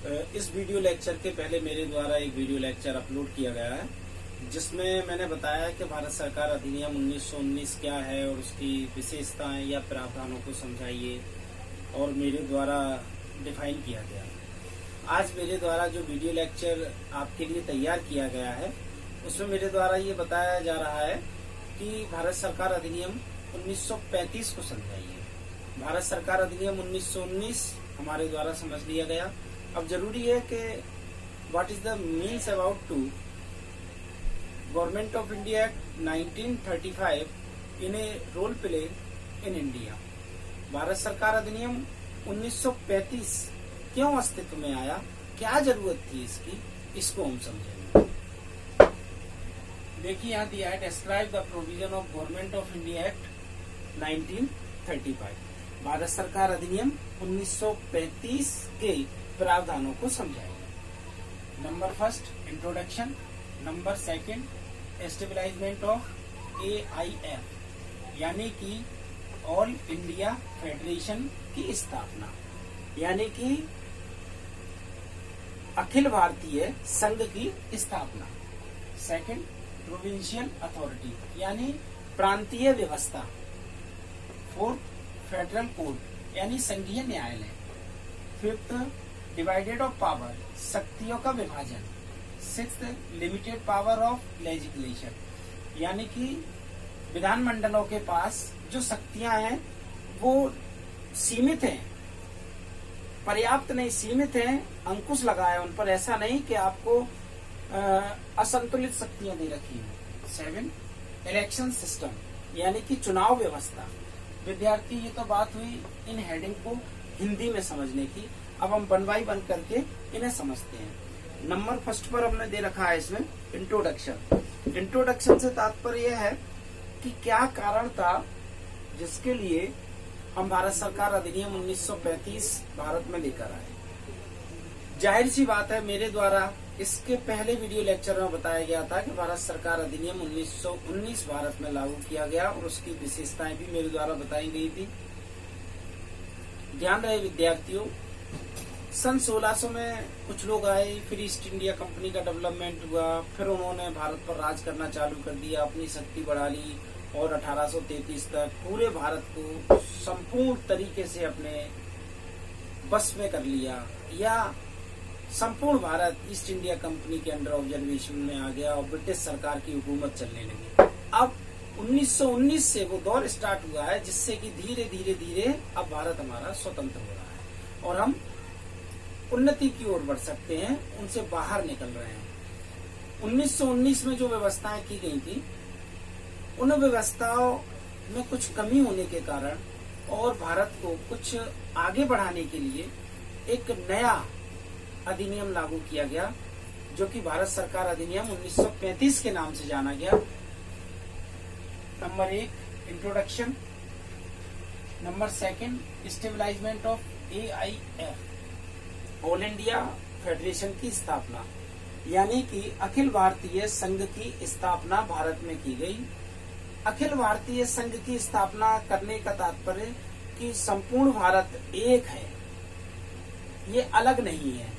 इस video lecture के पहले मेरे द्वारा एक वीडियो लेक्चर अपलोड किया गया है, जिसमें मैंने बताया कि भारत सरकार अधिनियम 1919 क्या है और उसकी विशेषताएं या प्रावधानों को समझाइए, और मेरे द्वारा डिफाइन किया गया। आज मेरे द्वारा जो वीडियो लेक्चर आपके लिए तैयार किया गया है, उसमें मेरे द्वारा ये बताया जा रहा है कि भारत सरकार अधिनियम 1935 को समझाइए। भारत सरकार अधिनियम 1919 हमारे द्वारा समझ लिया गया। अब जरूरी है कि what is the means about to government of India act 1935 in a role play in India. Bharat सरकार अधिनियम 1935 क्यों अस्तित्व में आया, क्या जरूरत थी इसकी, इसको हम समझेंगे। देखिए यहाँ दिया है, describe the provision of government of India act 1935। Bharat सरकार अधिनियम 1935 के प्रावधानों को समझाएंगे। Number first introduction, number second establishment of AIF यानी कि ऑल इंडिया फेडरेशन की स्थापना, यानी कि अखिल भारतीय संघ की स्थापना। सेकंड प्रोविंशियल अथॉरिटी यानी प्रांतीय व्यवस्था। फोर्थ फेडरल कोर्ट यानी संघीय न्यायालय। फिफ्थ डिवाइडेड ऑफ पावर, शक्तियों का विभाजन। Sixth limited power of legislation यानी कि विधानमंडलों के पास जो शक्तियां हैं वो सीमित हैं, पर्याप्त नहीं, सीमित हैं, अंकुश लगाया उन पर, ऐसा नहीं कि आपको असंतुलित शक्तियां दे रखी हैं। सेवन इलेक्शन सिस्टम यानी कि चुनाव व्यवस्था। विद्यार्थी ये तो बात हुई इन हेडिंग को हिंदी में समझने की, अब हम वन बाई वन करके इन्हें समझते हैं। नंबर फर्स्ट पर हमने दे रखा है इसमें इंट्रोडक्शन। इंट्रोडक्शन से तात्पर्य यह है कि क्या कारण था जिसके लिए हम भारत सरकार अधिनियम 1935 भारत में लेकर आए। जाहिर सी बात है, मेरे द्वारा इसके पहले वीडियो लेक्चर में बताया गया था कि भारत सरकार अधिनियम 1919 भारत में लागू किया गया और उसकी विशेषताएं भी मेरे द्वारा बताई गई थी। ध्यान रहे विद्यार्थियों, सन 1600 में कुछ लोग आए, फिर ईस्ट इंडिया कंपनी का डेवलपमेंट हुआ, फिर उन्होंने भारत पर राज करना चालू कर दिया, अपनी शक्ति बढ़ा ली और 1833 तक पूरे भारत को संपूर्ण तरीके से अपने बस में कर लिया, या संपूर्ण भारत ईस्ट इंडिया कंपनी के अंडर ऑब्जर्वेशन में आ गया और ब्रिटिश सरकार की हुकूमत चलने लगी। अब 1919 से वो दौर स्टार्ट हुआ है जिससे कि धीरे धीरे धीरे अब भारत हमारा स्वतंत्र हो रहा है और हम उन्नति की ओर बढ़ सकते हैं, उनसे बाहर निकल रहे हैं। 1919 में जो व्यवस्थाएं की गई थी, उन व्यवस्थाओं में कुछ कमी होने के कारण और भारत को कुछ आगे बढ़ाने के लिए एक नया अधिनियम लागू किया गया, जो कि भारत सरकार अधिनियम 1935 के नाम से जाना गया। Number 1 introduction, number second establishment of AIF all India federation की स्थापना, यानी कि अखिल भारतीय संघ की स्थापना भारत में की गई। अखिल भारतीय संघ की स्थापना करने का तात्पर्य कि संपूर्ण भारत एक है, ये अलग नहीं है,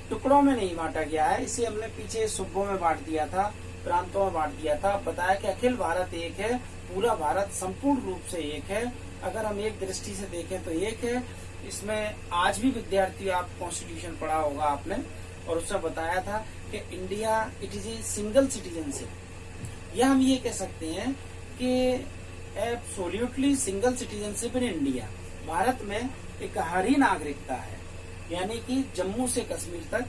टुकड़ों में नहीं बांटा गया है। इसे हमने पीछे सूबों में बांट दिया था, प्रांतों में बांट दिया था, बताया कि अखिल भारत एक है, पूरा भारत संपूर्ण रूप से एक है। अगर हम एक दृष्टि से देखें तो एक है। इसमें आज भी विद्यार्थी, आप कॉन्स्टिट्यूशन पढ़ा होगा आपने, और उसमें बताया था कि India it is a single citizenship, या हम ये कह सकते हैं कि absolutely single citizenship in India. Bharat में एक हरी नागरिकता है, यानी कि जम्मू से कश्मीर तक,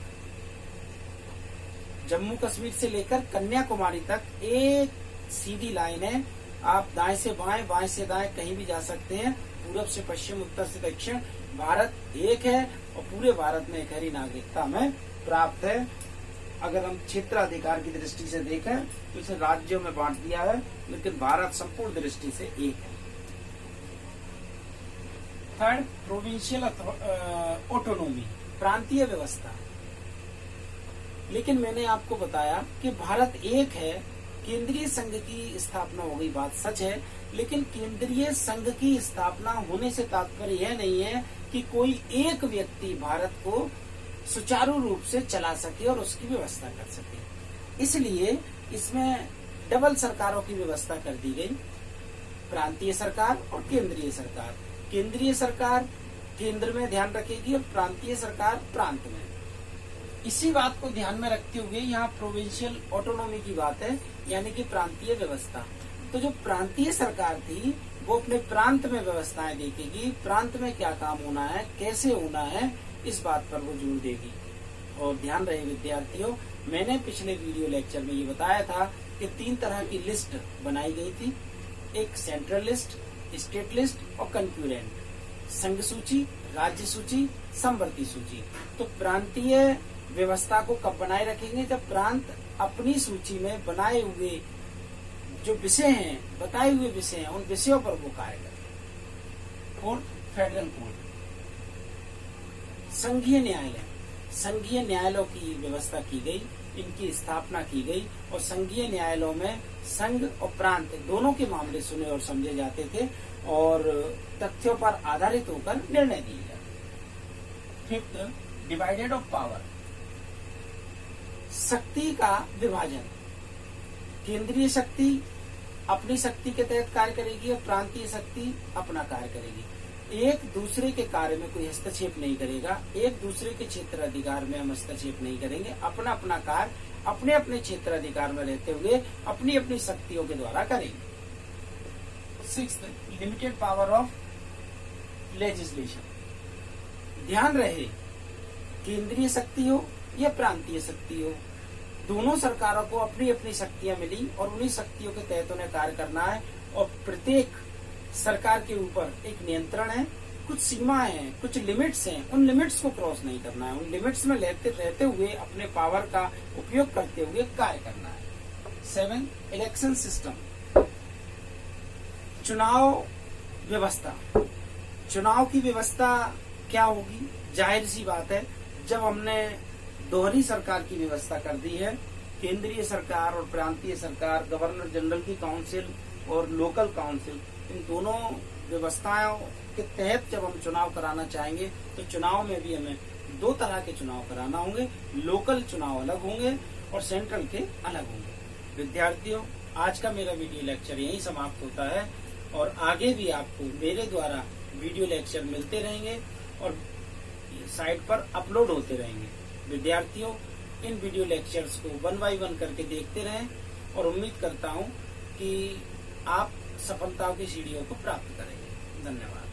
जम्मू कश्मीर से लेकर कन्याकुमारी तक एक सीधी लाइन है। आप दाएं से बाएं, बाएं से दाएं कहीं भी जा सकते हैं, पूरब से पश्चिम, उत्तर से दक्षिण, भारत एक है और पूरे भारत में एक हरी नागरिकता हमें प्राप्त है। अगर हम क्षेत्राधिकार की दृष्टि से देखें तो इसे राज्यों में बांट दिया है, लेकिन भारत संपूर्ण दृष्टि से एक है। थर्ड प्रोविंशियल ऑटोनोमी, प्रांतीय व्यवस्था। लेकिन मैंने आपको बताया कि भारत एक है, केंद्रीय संघ की स्थापना हो गई, बात सच है, लेकिन केंद्रीय संघ की स्थापना होने से तात्पर्य यह नहीं है कि कोई एक व्यक्ति भारत को सुचारू रूप से चला सके और उसकी व्यवस्था कर सके। इसलिए इसमें डबल सरकारों की व्यवस्था कर दी गई, प्रांतीय सरकार और केंद्रीय सरकार। केंद्रीय सरकार केंद्र में ध्यान रखेगी और प्रांतीय सरकार प्रांत में। इसी बात को ध्यान में रखते हुए यहाँ प्रोविंशियल ऑटोनॉमी की बात है, यानी कि प्रांतीय व्यवस्था। तो जो प्रांतीय सरकार थी वो अपने प्रांत में व्यवस्थाएं देखेगी, प्रांत में क्या काम होना है, कैसे होना है, इस बात पर वो जोर देगी। और ध्यान रहे विद्यार्थियों, मैंने पिछले वीडियो लेक्चर में ये बताया था कि 3 तरह की लिस्ट बनाई गई थी, एक सेंट्रल लिस्ट, स्टेट लिस्ट और कंक्यूरेंट। संघ सूची, राज्य सूची, समवर्ती सूची। तो प्रांतीय व्यवस्था को कब बनाए रखेंगे? जब प्रांत अपनी सूची में बनाए हुए जो विषय हैं, बताए हुए विषय हैं, उन विषयों पर वो कार्य करें। और फेडरल कोड, संघीय न्यायालय, संघीय न्यायालयों की व्यवस्था की गई, इनकी स्थापना की गई और संघीय न्यायालयों में संघ और प्रांत दोनों के मामले सुने और समझे जाते थे और तथ्यों पर आधारित होकर निर्णय दिए जाते। 5th, डिवाइडेड ऑफ पावर, शक्ति का विभाजन। केंद्रीय शक्ति अपनी शक्ति के तहत कार्य करेगी और प्रांतीय शक्ति अपना कार्य करेगी। एक दूसरे के कार्य में कोई हस्तक्षेप नहीं करेगा, एक दूसरे के क्षेत्र अधिकार में हम हस्तक्षेप नहीं करेंगे, अपना अपना कार्य अपने अपने क्षेत्र अधिकार में रहते हुए अपनी अपनी शक्तियों के द्वारा करेंगे। 6th, limited power of legislation. ध्यान रहे, केंद्रीय शक्ति हो या प्रांतीय शक्ति हो, दोनों सरकारों को अपनी अपनी शक्तियां मिली और उन्हीं शक्तियों के तहत उन्हें कार्य करना है। और प्रत्येक सरकार के ऊपर एक नियंत्रण है, कुछ सीमाएं हैं, कुछ लिमिट्स हैं, उन लिमिट्स को क्रॉस नहीं करना है, उन लिमिट्स में रहते हुए अपने पावर का उपयोग करते हुए कार्य करना है। 7, इलेक्शन सिस्टम, चुनाव व्यवस्था। चुनाव की व्यवस्था क्या होगी? जाहिर सी बात है, जब हमने दोहरी सरकार की व्यवस्था कर दी है, केंद्रीय सरकार और प्रांतीय सरकार, गवर्नर जनरल की काउंसिल और लोकल काउंसिल, इन दोनों व्यवस्थाओं के तहत जब हम चुनाव कराना चाहेंगे तो चुनाव में भी हमें 2 तरह के चुनाव कराना होंगे। लोकल चुनाव अलग होंगे और सेंट्रल के अलग होंगे। विद्यार्थियों, आज का मेरा वीडियो लेक्चर यहीं समाप्त होता है और आगे भी आपको मेरे द्वारा वीडियो लेक्चर मिलते रहेंगे और साइट पर अपलोड होते रहेंगे। विद्यार्थियों, इन वीडियो लेक्चर्स को 1 by 1 करके देखते रहें और उम्मीद करता हूं कि आप सफलताओं की सीढ़ियों को प्राप्त करेंगे। धन्यवाद।